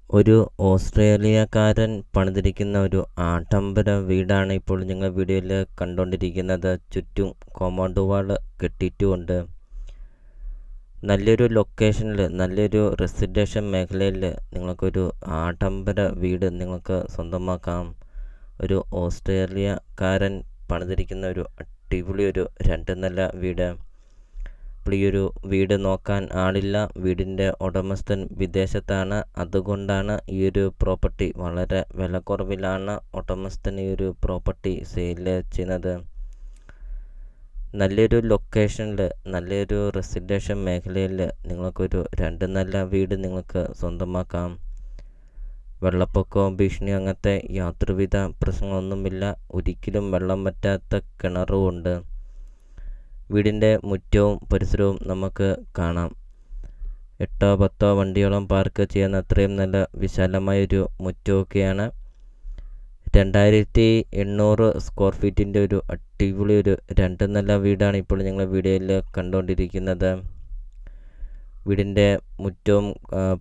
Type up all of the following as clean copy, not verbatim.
ഒരു ഓസ്ട്രേലിയക്കാരൻ പണിതിരിക്കുന്ന ഒരു ആഡംബര വീടാണ് ഇപ്പോൾ നിങ്ങൾ വീഡിയോയിൽ കണ്ടുകൊണ്ടിരിക്കുന്നത്. ചുറ്റും കോമ്പൗണ്ട് വാൾ കെട്ടിയിട്ടുമുണ്ട്. നല്ലൊരു ലൊക്കേഷനിൽ, നല്ലൊരു റെസിഡൻഷ്യൽ മേഖലയിൽ നിങ്ങൾക്കൊരു ആഡംബര വീട് നിങ്ങൾക്ക് സ്വന്തമാക്കാം. ഒരു ഓസ്ട്രേലിയക്കാരൻ പണിതിരിക്കുന്ന ഒരു അടിപൊളി ഒരു 2 നില വീട്. ഈ ഒരു വീട് നോക്കാൻ ആളില്ല. വീടിൻ്റെ ഉടമസ്ഥൻ വിദേശത്താണ്. അതുകൊണ്ടാണ് ഈ ഒരു പ്രോപ്പർട്ടി വളരെ വിലക്കുറവിലാണ് ഉടമസ്ഥൻ ഈ ഒരു പ്രോപ്പർട്ടി സെയിൽ ചെയ്യുന്നത്. നല്ലൊരു ലൊക്കേഷനിൽ, നല്ലൊരു റെസിഡൻഷ്യൽ മേഖലയിൽ നിങ്ങൾക്കൊരു 2 നില വീട് നിങ്ങൾക്ക് സ്വന്തമാക്കാം. വെള്ളപ്പൊക്കവും ഭീഷണിയും അങ്ങനത്തെ യാതൊരുവിധ പ്രശ്നങ്ങളൊന്നുമില്ല. ഒരിക്കലും വെള്ളം വറ്റാത്ത കിണറുമുണ്ട്. വീടിൻ്റെ മുറ്റവും പരിസരവും നമുക്ക് കാണാം. 8-10 വണ്ടിയോളം പാർക്ക് ചെയ്യുന്ന അത്രയും നല്ല വിശാലമായൊരു മുറ്റമൊക്കെയാണ്. 2800 സ്ക്വയർ ഫീറ്റിൻ്റെ ഒരു അടിപൊളി ഒരു 2 നില വീടാണ് ഇപ്പോൾ ഞങ്ങൾ വീഡിയോയിൽ കണ്ടുകൊണ്ടിരിക്കുന്നത്. വീടിൻ്റെ മുറ്റവും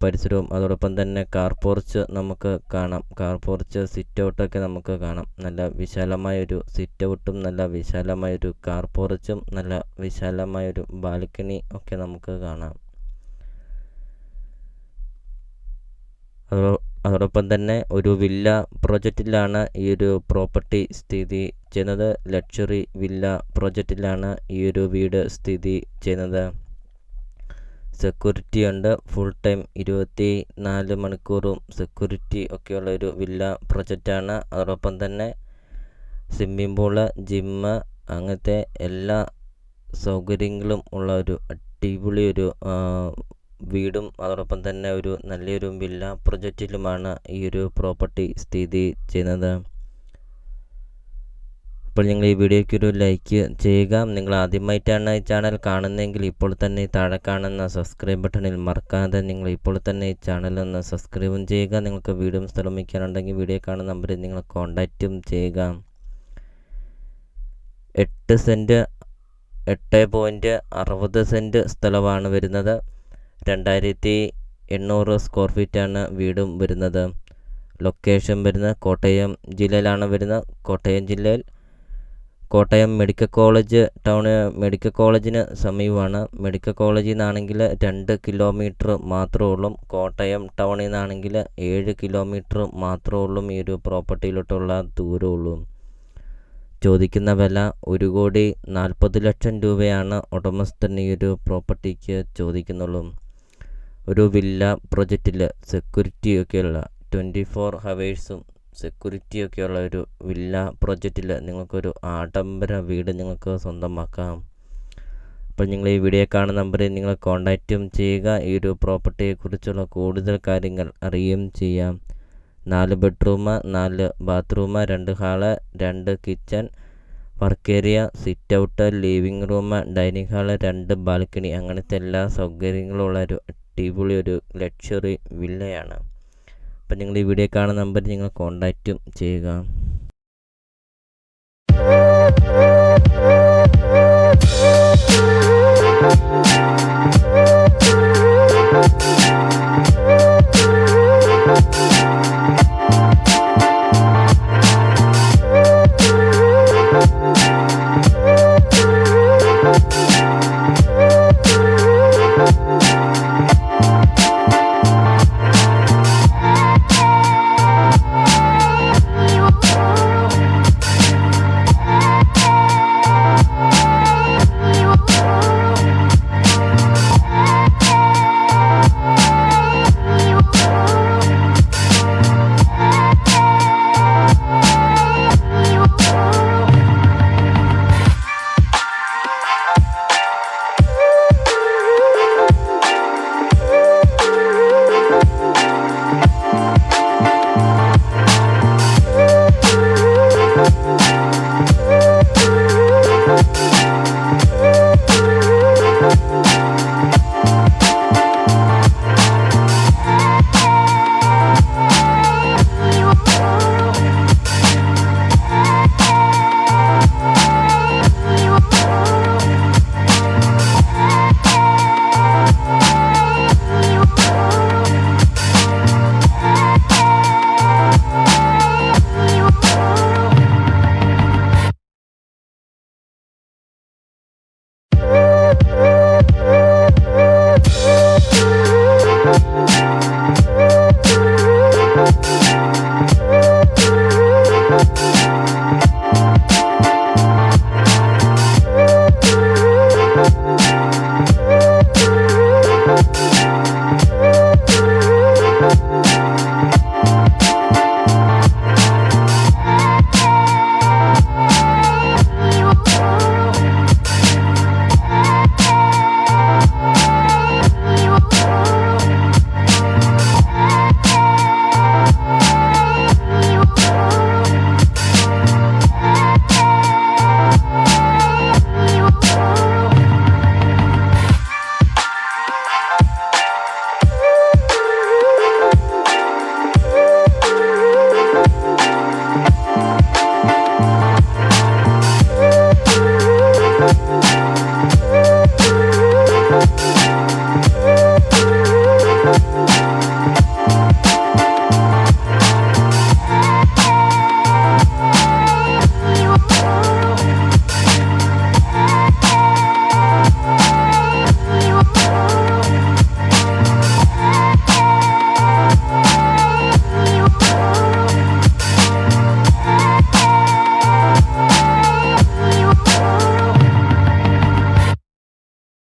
പരിസരവും അതോടൊപ്പം തന്നെ കാർ പോർച്ച് നമുക്ക് കാണാം. കാർ പോർച്ച് സിറ്റ് ഔട്ടൊക്കെ നമുക്ക് കാണാം. നല്ല വിശാലമായൊരു സിറ്റ് ഔട്ടും നല്ല വിശാലമായൊരു കാർ പോർച്ചും നല്ല വിശാലമായൊരു ബാൽക്കണി ഒക്കെ നമുക്ക് കാണാം. അതോടൊപ്പം തന്നെ ഒരു വില്ല പ്രോജക്റ്റിലാണ് ഈ ഒരു പ്രോപ്പർട്ടി സ്ഥിതി ചെയ്യുന്നത്. ലക്ഷറി വില്ല പ്രോജക്റ്റിലാണ് ഈ ഒരു വീട് സ്ഥിതി ചെയ്യുന്നത്. സെക്യൂരിറ്റി ഉണ്ട്. ഫുൾ ടൈം 24 മണിക്കൂറും സെക്യൂരിറ്റി ഒക്കെയുള്ള ഒരു വില്ല പ്രൊജക്റ്റാണ്. അതോടൊപ്പം തന്നെ സ്വിമ്മിംഗ് പൂള്, ജിമ്മ്, അങ്ങനത്തെ എല്ലാ സൗകര്യങ്ങളും ഉള്ള ഒരു അടിപൊളി ഒരു വീടും അതോടൊപ്പം തന്നെ ഒരു നല്ലൊരു വില്ല പ്രൊജക്റ്റിലുമാണ് ഈ ഒരു പ്രോപ്പർട്ടി സ്ഥിതി ചെയ്യുന്നത്. ഇപ്പോൾ നിങ്ങൾ ഈ വീഡിയോയ്ക്ക് ഒരു ലൈക്ക് ചെയ്യുക. നിങ്ങൾ ആദ്യമായിട്ടാണ് ഈ ചാനൽ കാണുന്നതെങ്കിൽ ഇപ്പോൾ തന്നെ താഴെ കാണുന്ന സബ്സ്ക്രൈബ് ബട്ടണിൽ മറക്കാതെ നിങ്ങൾ ഇപ്പോൾ തന്നെ ഈ ചാനൽ ഒന്ന് സബ്സ്ക്രൈബും ചെയ്യുക. നിങ്ങൾക്ക് വീടും സ്ഥലം വയ്ക്കാനുണ്ടെങ്കിൽ വീഡിയോ കാണുന്ന നമ്പറിൽ നിങ്ങൾ കോൺടാക്റ്റും ചെയ്യുക. 8 സെൻറ്റ് 8.60 സെൻറ്റ് സ്ഥലമാണ് വരുന്നത്. 2800 സ്ക്വയർ ഫീറ്റാണ് വീടും വരുന്നത്. ലൊക്കേഷൻ വരുന്നത് കോട്ടയം ജില്ലയിലാണ് വരുന്നത്. കോട്ടയം ജില്ലയിൽ കോട്ടയം മെഡിക്കൽ കോളേജ് മെഡിക്കൽ കോളേജിന് സമീപമാണ്. മെഡിക്കൽ കോളേജിൽ നിന്നാണെങ്കിൽ 2 കിലോമീറ്റർ മാത്രമേ ഉള്ളൂ. കോട്ടയം ടൗണിൽ നിന്നാണെങ്കിൽ 7 കിലോമീറ്റർ മാത്രമേ ഉള്ളൂ ഈ ഒരു പ്രോപ്പർട്ടിയിലോട്ടുള്ള ദൂരമുള്ളൂ. ചോദിക്കുന്ന വില 1,40,00,000 രൂപയാണ് ഉടമസ്ഥൻ ഈ ഒരു പ്രോപ്പർട്ടിക്ക് ചോദിക്കുന്നുള്ളൂ. ഒരു വില്ല പ്രൊജക്റ്റിൽ സെക്യൂരിറ്റിയൊക്കെയുള്ള 24 ഹവേഴ്സും സെക്യൂരിറ്റിയൊക്കെയുള്ള ഒരു വില്ല പ്രൊജക്റ്റിൽ നിങ്ങൾക്കൊരു ആഡംബര വീട് നിങ്ങൾക്ക് സ്വന്തമാക്കാം. അപ്പോൾ നിങ്ങൾ ഈ വീഡിയോ കാണുന്ന നമ്പറിൽ നിങ്ങൾ കോൺടാക്റ്റും ചെയ്യുക. ഈ ഒരു പ്രോപ്പർട്ടിയെക്കുറിച്ചുള്ള കൂടുതൽ കാര്യങ്ങൾ അറിയുകയും ചെയ്യാം. 4 bedroom, 4 bathroom, 2 hall, 2 kitchen, work area, sit out, living room, dining hall, 2 balcony, അങ്ങനത്തെ എല്ലാ സൗകര്യങ്ങളുള്ള ഒരു അടിപൊളി ഒരു ലക്ഷറി വില്ലയാണ്. അപ്പം നിങ്ങൾ ഈ വീഡിയോ കാണുന്ന നമ്പറിൽ നിങ്ങൾ കോൺടാക്റ്റും ചെയ്യുക.